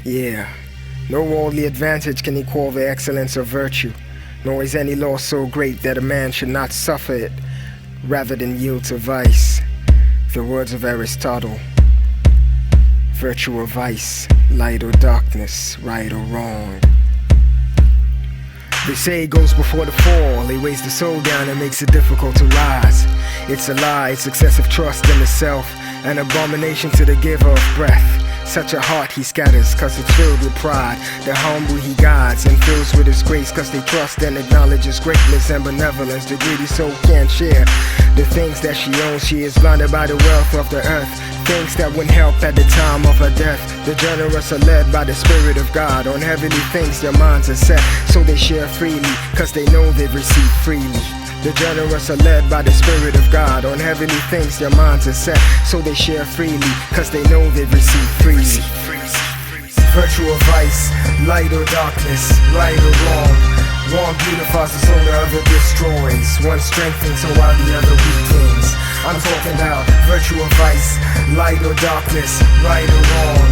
Yeah, no worldly advantage can equal the excellence of virtue, nor is any law so great that a man should not suffer it, rather than yield to vice. The words of Aristotle. Virtue or vice, light or darkness, right or wrong. They say it goes before the fall. It weighs the soul down and makes it difficult to rise. It's a lie, it's excessive trust in the self, an abomination to the giver of breath. Such a heart he scatters, cause it's filled with pride. The humble he guides and fills with his grace, cause they trust and acknowledge his greatness and benevolence. The greedy soul can't share the things that she owns. She is blinded by the wealth of the earth, things that wouldn't help at the time of her death. The generous are led by the Spirit of God. On heavenly things their minds are set, so they share freely, cause they know they've received freely. The generous are led by the Spirit of God. On heavenly things their minds are set, so they share freely, cause they know they've received freely. Virtue or vice, light or darkness, right or wrong. One beautifies the soul, the other destroys. One strengthens while the other weakens. I'm talking about virtue or vice, light or darkness, right or wrong.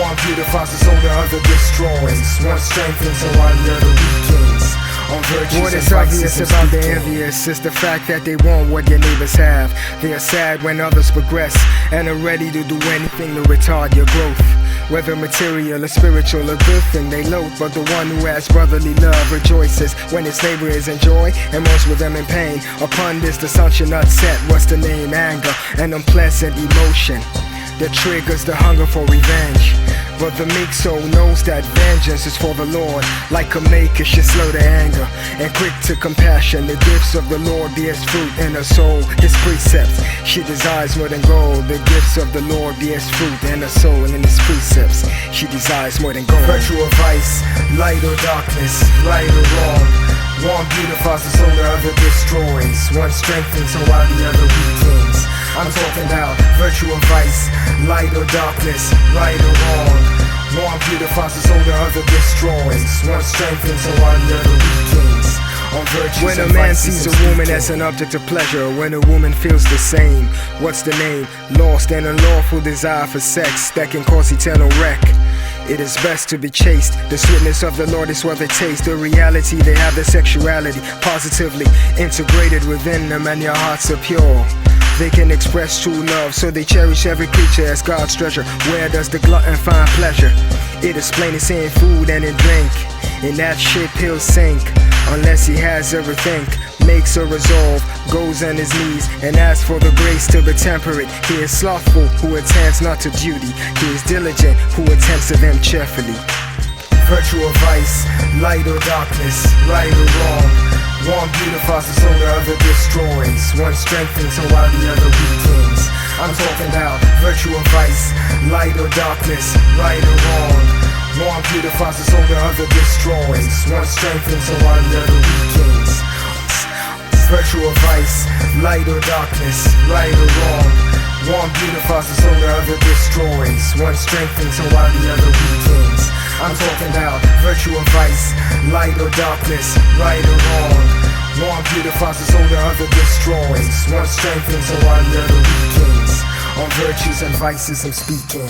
One beautifies the soul, the other destroys. One strengthens while the other weakens. What is obvious about the envious is the fact that they want what your neighbors have. They are sad when others progress and are ready to do anything to retard your growth. Whether material or spiritual, a good thing they loathe, but the one who has brotherly love rejoices when his neighbor is in joy and most with them in pain. Upon this the sun should not set. What's the name? Anger, an unpleasant emotion that triggers the hunger for revenge. But the meek soul knows that vengeance is for the Lord. Like a maker should slow to anger and quick to compassion. The gifts of the Lord bears fruit in her soul, his precepts she desires more than gold. The gifts of the Lord bears fruit in her soul, and his precepts she desires more than gold. Virtue or vice, light or darkness, right or wrong. One beautifies the soul, the other destroys. One strengthens while the other weakens. I'm talking about virtue or vice, light or darkness, right or wrong. One beautifies the soul, the other destroys. One strengthens while the other weakens. When a man sees a woman as an object of pleasure, when a woman feels the same, what's the name? Lost and unlawful desire for sex that can cause eternal wreck. It is best to be chaste. The sweetness of the Lord is what they taste. The reality, they have their sexuality positively integrated within them, and your hearts are pure. They can express true love, so they cherish every creature as God's treasure. Where does the glutton find pleasure? It is plain as in food and in drink. In that ship he'll sink, unless he has a rethink. Makes a resolve, goes on his knees, and asks for the grace to be temperate. He is slothful who attends not to duty. He is diligent who attends to them cheerfully. Virtue or vice, light or darkness, right or wrong. One beautifies the soul, the other destroys. One strengthens while the other weakens. I'm talking about virtue or vice, light or darkness, right or wrong. One beautifies the soul, the other destroys. One strengthens while the other weakens. Virtue or vice, light or darkness, right or wrong. One beautifies the soul, the other destroys. One strengthens while the other weakens. I'm talking about virtue or vice, light or darkness, right or wrong. One beautifies the soul, the other destroys. One strengthens while the other weakens. On virtues and vices I'm speaking.